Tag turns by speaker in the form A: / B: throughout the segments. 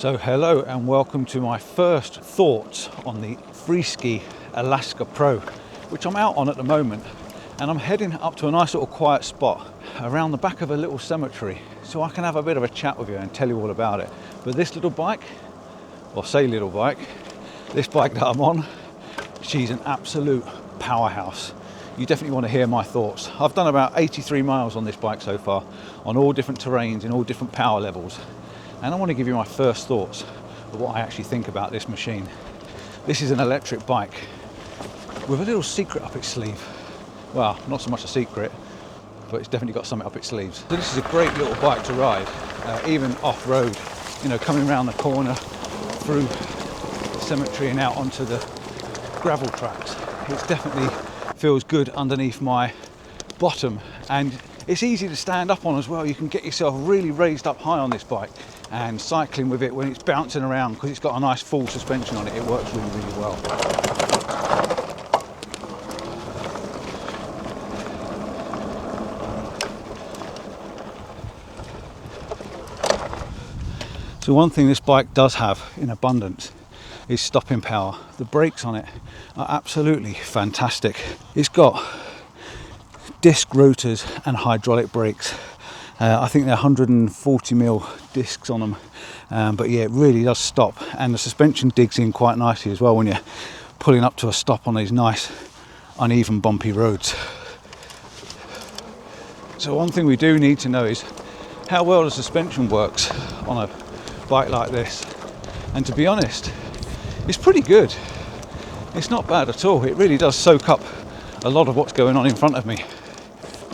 A: So hello and welcome to my first thoughts on the Freesky Alaska Pro, which I'm out on at the moment, and I'm heading up to a nice little quiet spot around the back of a little cemetery so I can have a bit of a chat with you and tell you all about it. But this little bike, or say little bike, this bike that I'm on, she's an absolute powerhouse. You definitely want to hear my thoughts. I've done about 83 miles on this bike so far, on all different terrains in all different power levels. And I want to give you my first thoughts of what I actually think about this machine. This is an electric bike with a little secret up its sleeve. Well, not so much a secret, but it's definitely got something up its sleeves. So this is a great little bike to ride, even off-road, you know, coming around the corner through the cemetery and out onto the gravel tracks. It definitely feels good underneath my bottom, and it's easy to stand up on as well. You can get yourself really raised up high on this bike, and cycling with it when it's bouncing around, because it's got a nice full suspension on it, it works really, really well. So one thing this bike does have in abundance is stopping power. The brakes on it are absolutely fantastic. It's got disc rotors and hydraulic brakes. I think they're 140mm discs on them, but yeah, it really does stop, and the suspension digs in quite nicely as well when you're pulling up to a stop on these nice uneven bumpy roads. So one thing we do need to know is how well the suspension works on a bike like this, and to be honest, it's pretty good. It's not bad at all. It really does soak up a lot of what's going on in front of me.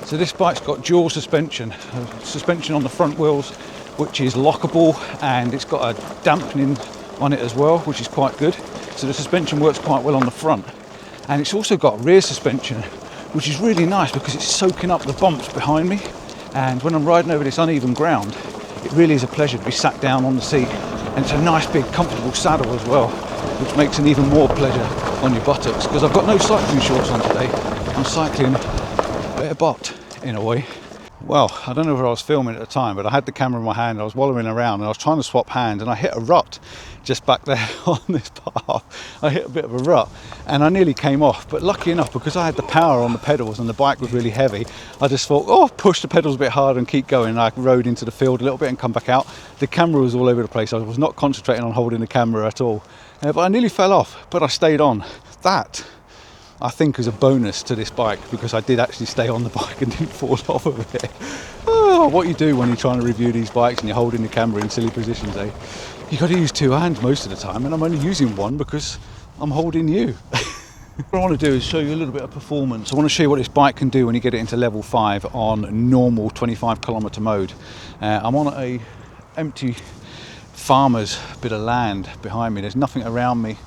A: So this bike's got dual suspension on the front wheels, which is lockable, and it's got a dampening on it as well, which is quite good. So the suspension works quite well on the front, and it's also got rear suspension, which is really nice because it's soaking up the bumps behind me, and when I'm riding over this uneven ground, it really is a pleasure to be sat down on the seat, and it's a nice big comfortable saddle as well, which makes an even more pleasure on your buttocks, because I've got no cycling shorts on today. I'm cycling bare bot in a way. Well, I don't know where I was filming at the time, but I had the camera in my hand, I was wallowing around and I was trying to swap hands, and I hit a rut just back there on this path. I hit a bit of a rut and I nearly came off, but lucky enough, because I had the power on the pedals and the bike was really heavy, I just thought, oh, push the pedals a bit harder and keep going. And I rode into the field a little bit and come back out. The camera was all over the place. I was not concentrating on holding the camera at all, but I nearly fell off, but I stayed on. That, I think, is a bonus to this bike, because I did actually stay on the bike and didn't fall off of it. Oh, what you do when you're trying to review these bikes and you're holding the camera in silly positions, eh? You've got to use two hands most of the time, and I'm only using one because I'm holding you. What I want to do is show you a little bit of performance. I want to show you what this bike can do when you get it into level 5 on normal 25km mode. I'm on a empty farmer's bit of land behind me. There's nothing around me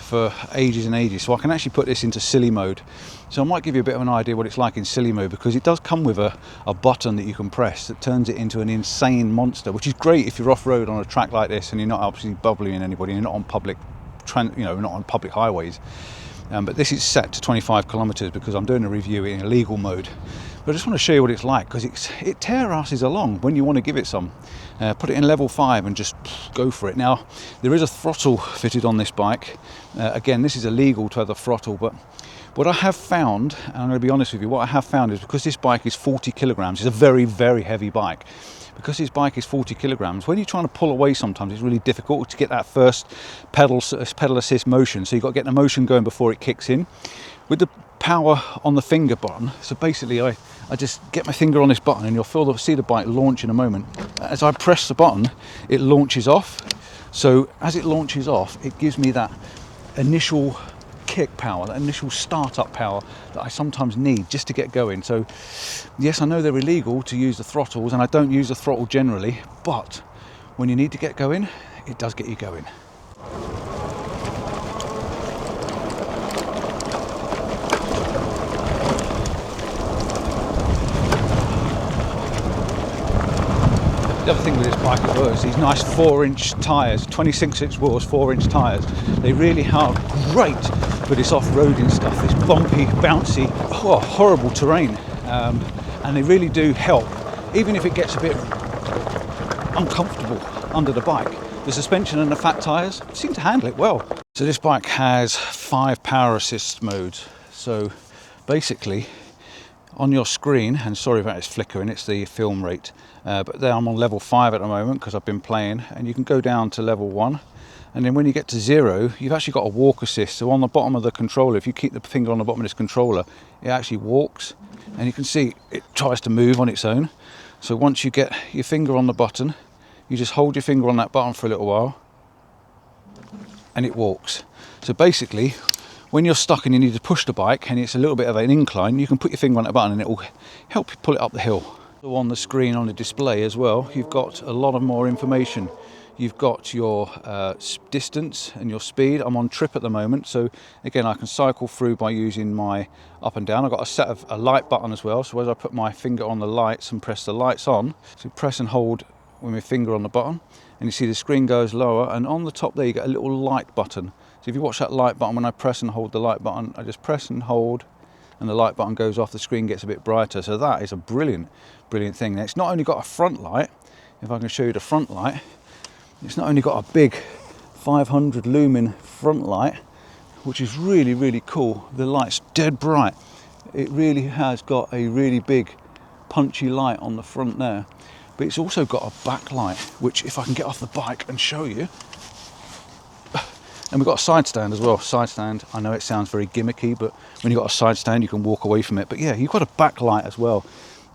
A: for ages and ages, so I can actually put this into silly mode. So I might give you a bit of an idea what it's like in silly mode, because it does come with a button that you can press that turns it into an insane monster, which is great if you're off-road on a track like this and you're not obviously bubbling anybody, you're not on public not on public highways. But this is set to 25km because I'm doing a review in illegal mode. But I just want to show you what it's like, because it tear asses along when you want to give it some. Put it in level 5 and just go for it. Now, there is a throttle fitted on this bike. Again, this is illegal to have a throttle, but what I have found, and I'm going to be honest with you, what I have found is, because this bike is 40kg, it's a very, very heavy bike. Because this bike is 40kg, when you're trying to pull away sometimes, it's really difficult to get that first pedal assist motion. So you've got to get the motion going before it kicks in. With the power on the finger button, so basically I just get my finger on this button, and you'll see the bike launch in a moment. As I press the button, it launches off. So as it launches off, it gives me that initial kick power, that initial startup power that I sometimes need just to get going. So yes, I know they're illegal to use the throttles, and I don't use the throttle generally, but when you need to get going, it does get you going. The other thing with this bike as well is these nice 4-inch tyres, 26-inch wheels, 4-inch tyres. They really are great for this off-roading stuff, this bumpy, bouncy, horrible terrain. And they really do help, even if it gets a bit uncomfortable under the bike. The suspension and the fat tyres seem to handle it well. So this bike has 5 power assist modes. So basically on your screen, and sorry about its flickering, it's the film rate, but there I'm on level 5 at the moment because I've been playing, and you can go down to level 1, and then when you get to 0 you've actually got a walk assist. So on the bottom of the controller, if you keep the finger on the bottom of this controller, it actually walks, and you can see it tries to move on its own. So once you get your finger on the button, you just hold your finger on that button for a little while and it walks. So basically when you're stuck and you need to push the bike and it's a little bit of an incline, you can put your finger on that button and it will help you pull it up the hill. So on the screen, on the display as well, you've got a lot of more information. You've got your distance and your speed. I'm on trip at the moment, so again I can cycle through by using my up and down. I've got a light button as well, so as I put my finger on the lights and press the lights on, so press and hold with my finger on the button, and you see the screen goes lower, and on the top there you get a little light button. So if you watch that light button, when I press and hold the light button, I just press and hold and the light button goes off, the screen gets a bit brighter. So that is a brilliant thing. Now, it's not only got a front light, if I can show you the front light, it's not only got a big 500 lumen front light, which is really cool. The light's dead bright. It really has got a really big punchy light on the front there. But it's also got a backlight, which if I can get off the bike and show you. And we've got a side stand as well. Side stand, I know it sounds very gimmicky, but when you've got a side stand, you can walk away from it. But yeah, you've got a backlight as well.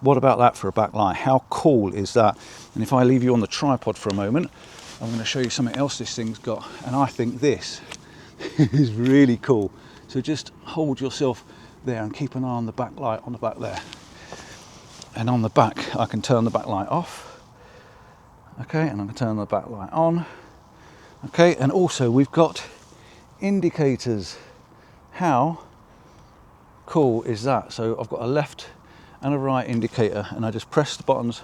A: What about that for a backlight? How cool is that? And if I leave you on the tripod for a moment, I'm going to show you something else this thing's got. And I think this is really cool. So just hold yourself there and keep an eye on the backlight on the back there. And on the back, I can turn the backlight off. Okay, and I can turn the backlight on. Okay, and also we've got indicators. How cool is that? So I've got a left and a right indicator, and I just press the buttons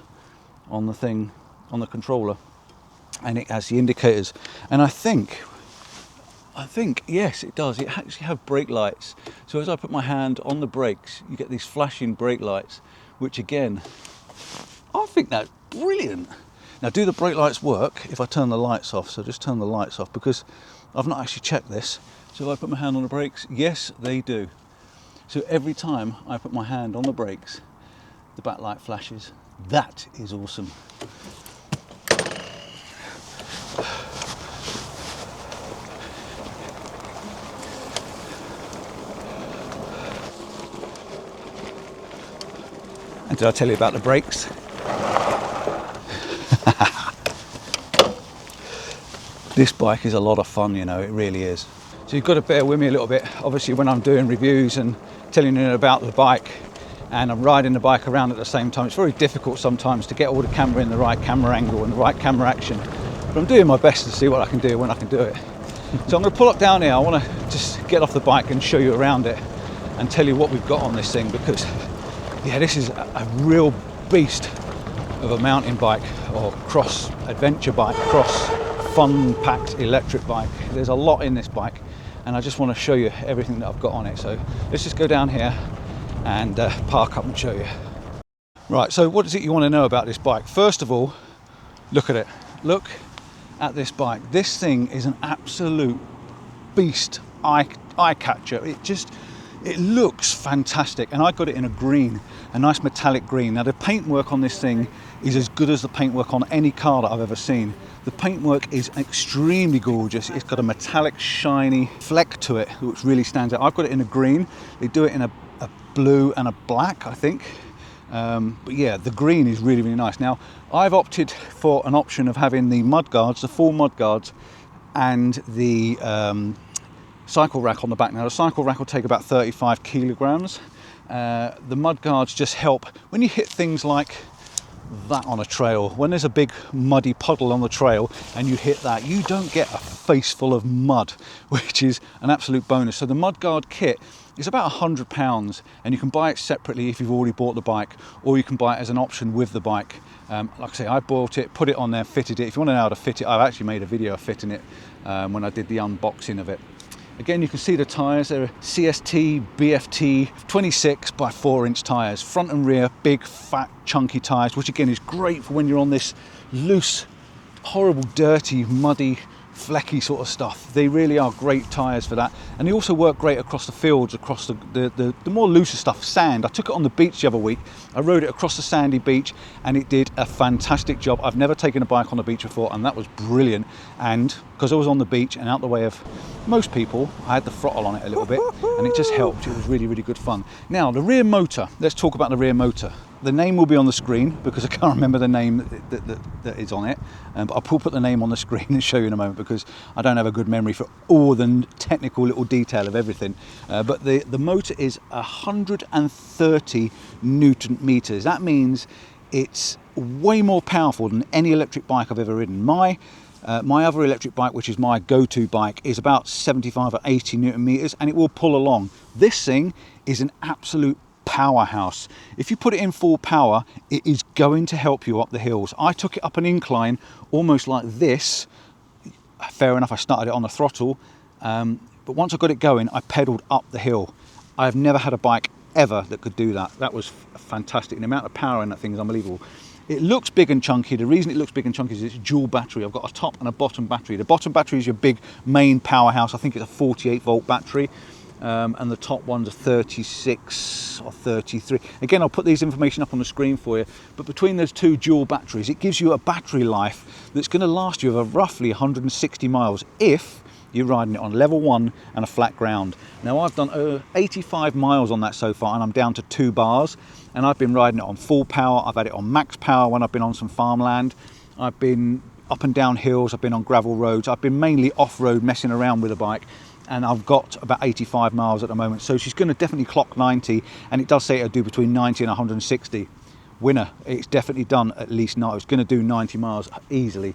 A: on the thing, on the controller, and it has the indicators. And I think, yes, it does. It actually have brake lights. So as I put my hand on the brakes, you get these flashing brake lights, which again, I think that's brilliant. Now, do the brake lights work if I turn the lights off? So just turn the lights off, because I've not actually checked this. So if I put my hand on the brakes, yes, they do. So every time I put my hand on the brakes, the backlight flashes. That is awesome. And did I tell you about the brakes? This bike is a lot of fun, you know, it really is. So you've got to bear with me a little bit. Obviously, when I'm doing reviews and telling you about the bike and I'm riding the bike around at the same time, it's very difficult sometimes to get all the camera in the right camera angle and the right camera action. But I'm doing my best to see what I can do when I can do it. So I'm going to pull up down here. I want to just get off the bike and show you around it and tell you what we've got on this thing, because yeah, this is a real beast of a mountain bike or cross adventure bike, cross fun packed electric bike. There's a lot in this bike, and I just want to show you everything that I've got on it. So let's just go down here and park up and show you. Right, so what is it you want to know about this bike? First of all, look at it. Look at this bike. This thing is an absolute beast, eye catcher. It looks fantastic, and I got it in a green, a nice metallic green. Now the paintwork on this thing is as good as the paintwork on any car that I've ever seen. The paintwork is extremely gorgeous. It's got a metallic shiny fleck to it which really stands out. I've got it in a green. They do it in a blue and a black, I think. But yeah, the green is really nice. Now I've opted for an option of having the mudguards, the full mudguards, and the cycle rack on the back. Now the cycle rack will take about 35 kilograms. The mudguards just help when you hit things like that on a trail. When there's a big muddy puddle on the trail and you hit that, you don't get a face full of mud, which is an absolute bonus. So the mudguard kit is about £100, and you can buy it separately if you've already bought the bike, or you can buy it as an option with the bike. Like I say, I bought it, put it on there, fitted it. If you want to know how to fit it, I've actually made a video of fitting it when I did the unboxing of it. Again, you can see the tyres. They're CST BFT 26 by 4-inch tyres, front and rear, big, fat, chunky tyres, which again is great for when you're on this loose horrible, dirty, muddy, flecky sort of stuff. They really are great tyres for that, and they also work great across the fields, across the more looser stuff, sand. I took it on the beach the other week. I rode it across the sandy beach and it did a fantastic job. I've never taken a bike on the beach before, and that was brilliant. And because I was on the beach and out the way of most people, I had the throttle on it a little bit and it just helped. It was really, really good fun. Now the rear motor, let's talk about the rear motor. The name will be on the screen because I can't remember the name that is on it, but I'll put the name on the screen and show you in a moment because I don't have a good memory for all the technical little detail of everything. But the motor is 130 Newton meters. That means it's way more powerful than any electric bike I've ever ridden. My other electric bike, which is my go-to bike, is about 75 or 80 Newton meters and it will pull along. This thing is an absolute powerhouse. If you put it in full power, it is going to help you up the hills. I took it up an incline almost like this. Fair enough, I started it on the throttle, but once I got it going, I pedaled up the hill. I've never had a bike ever that could do that. That was fantastic. The amount of power in that thing is unbelievable. It looks big and chunky. The reason it looks big and chunky is it's dual battery. I've got a top and a bottom battery. The bottom battery is your big main powerhouse. I think it's a 48 volt battery. And the top one's a 36 or 33. Again, I'll put these information up on the screen for you, but between those two dual batteries, it gives you a battery life that's going to last you over roughly 160 miles if you're riding it on level 1 and a flat ground. Now I've done 85 miles on that so far and I'm down to 2 bars, and I've been riding it on full power. I've had it on max power when I've been on some farmland. I've been up and down hills, I've been on gravel roads, I've been mainly off-road messing around with a bike, and I've got about 85 miles at the moment. So she's going to definitely clock 90, and it does say it'll do between 90 and 160. Winner, it's definitely done at least 90. It's going to do 90 miles easily.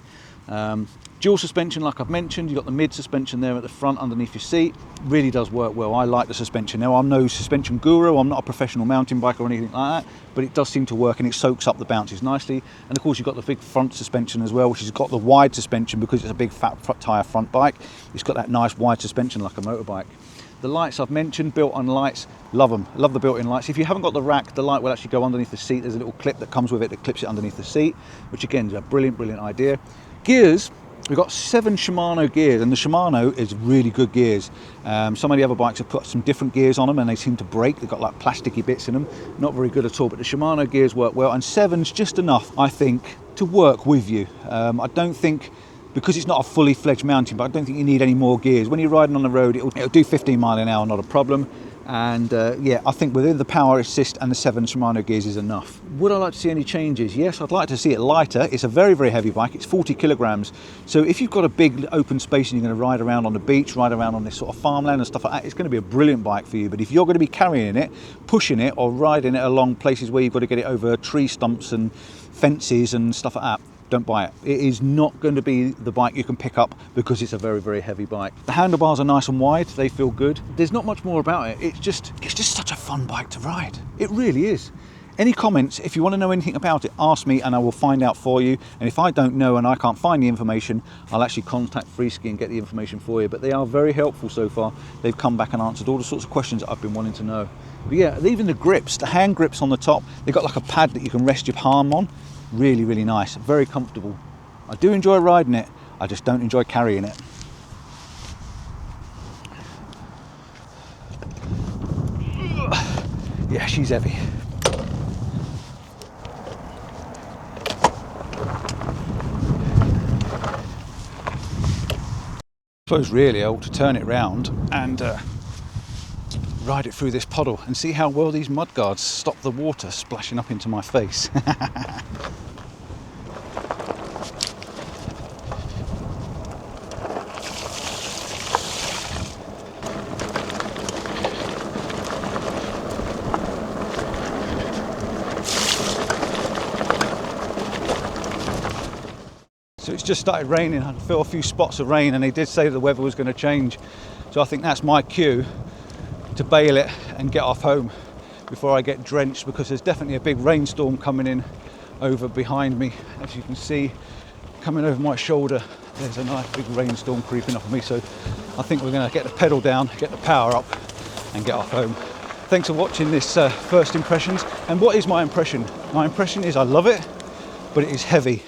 A: Dual suspension, like I've mentioned, you've got the mid suspension there at the front underneath your seat. Really does work well. I like the suspension. Now, I'm no suspension guru, I'm not a professional mountain biker or anything like that, but it does seem to work and it soaks up the bounces nicely. And of course, you've got the big front suspension as well, which has got the wide suspension because it's a big fat tyre front bike. It's got that nice wide suspension like a motorbike. The lights I've mentioned, built-on lights, love them. Love the built-in lights. If you haven't got the rack, the light will actually go underneath the seat. There's a little clip that comes with it that clips it underneath the seat, which again is a brilliant, brilliant idea. Gears, we've got 7 Shimano gears, and the Shimano is really good gears. Some of the other bikes have put some different gears on them and they seem to break. They've got like plasticky bits in them. Not very good at all, but the Shimano gears work well, and 7's just enough, I think, to work with you. I don't think, because it's not a fully fledged mountain bike, I don't think you need any more gears. When you're riding on the road, it'll do 15 miles an hour, not a problem. And yeah, I think within the power assist and the 7 Shimano gears is enough. Would I like to see any changes? Yes, I'd like to see it lighter. It's a very, very heavy bike. It's 40 kilograms. So if you've got a big open space and you're going to ride around on the beach, ride around on this sort of farmland and stuff like that, it's going to be a brilliant bike for you. But if you're going to be carrying it, pushing it, or riding it along places where you've got to get it over tree stumps and fences and stuff like that, don't buy it. It is not going to be the bike you can pick up because it's a very, very heavy bike. The handlebars are nice and wide, they feel good. There's not much more about it. It's just such a fun bike to ride. It really is. Any comments, if you want to know anything about it, ask me and I will find out for you. And if I don't know and I can't find the information, I'll actually contact Freesky and get the information for you. But they are very helpful so far. They've come back and answered all the sorts of questions that I've been wanting to know. But yeah, even the grips, the hand grips on the top, they've got like a pad that you can rest your palm on. Really, really nice, very comfortable. I do enjoy riding it, I just don't enjoy carrying it. Yeah, she's heavy. I suppose really I ought to turn it round and ride it through this puddle and see how well these mud guards stop the water splashing up into my face. So it's just started raining. I feel a few spots of rain and they did say that the weather was going to change. So I think that's my cue to bail it and get off home before I get drenched, because there's definitely a big rainstorm coming in over behind me. As you can see, coming over my shoulder, there's a nice big rainstorm creeping up on me. So I think we're going to get the pedal down, get the power up and get off home. Thanks for watching this first impressions. And what is my impression? My impression is I love it, but it is heavy.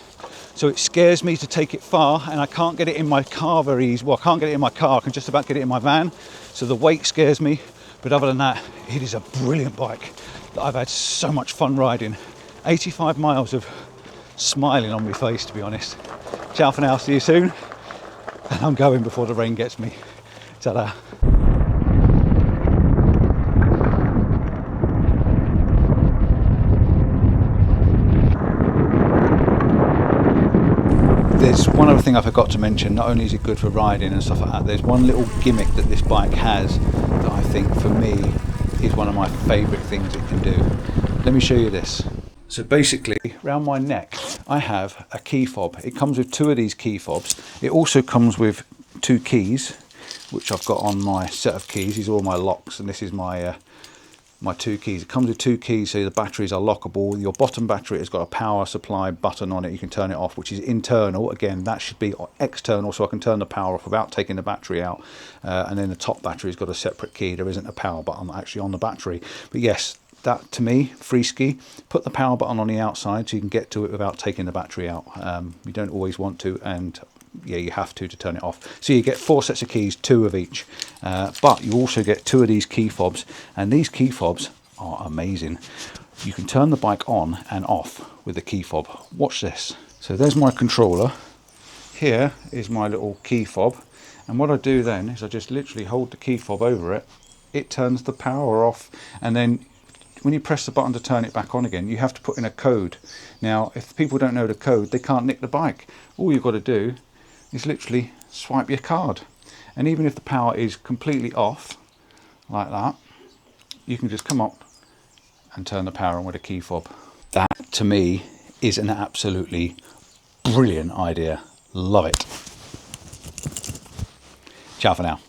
A: So it scares me to take it far, and I can't get it in my car very easy. Well, I can't get it in my car, I can just about get it in my van. So the weight scares me, but other than that, it is a brilliant bike that I've had so much fun riding. 85 miles of smiling on my face, to be honest. Ciao for now, see you soon. And I'm going before the rain gets me. Ta-da. There's one other thing I forgot to mention. Not only is it good for riding and stuff like that, there's one little gimmick that this bike has that I think for me is one of my favourite things it can do. Let me show you this. So basically, around my neck, I have a key fob. It comes with 2 of these key fobs. It also comes with 2 keys, which I've got on my set of keys. These are all my locks, and this is my 2 keys. It comes with 2 keys, so the batteries are lockable. Your bottom battery has got a power supply button on it. You can turn it off, which is internal. Again, that should be external, so I can turn the power off without taking the battery out. And then the top battery's got a separate key. There isn't a power button actually on the battery. But yes, that to me, Freesky, put the power button on the outside so you can get to it without taking the battery out. You don't always want to, and yeah, you have to turn it off. So you get 4 sets of keys, 2 of each, but you also get 2 of these key fobs, and these key fobs are amazing. You can turn the bike on and off with the key fob. Watch this. So there's my controller. Here is my little key fob, and what I do then is I just literally hold the key fob over it. It turns the power off, and then when you press the button to turn it back on again, you have to put in a code. Now, if people don't know the code, they can't nick the bike. All you've got to do is literally swipe your card, and even if the power is completely off like that, you can just come up and turn the power on with a key fob. That to me is an absolutely brilliant idea. Love it. Ciao for now.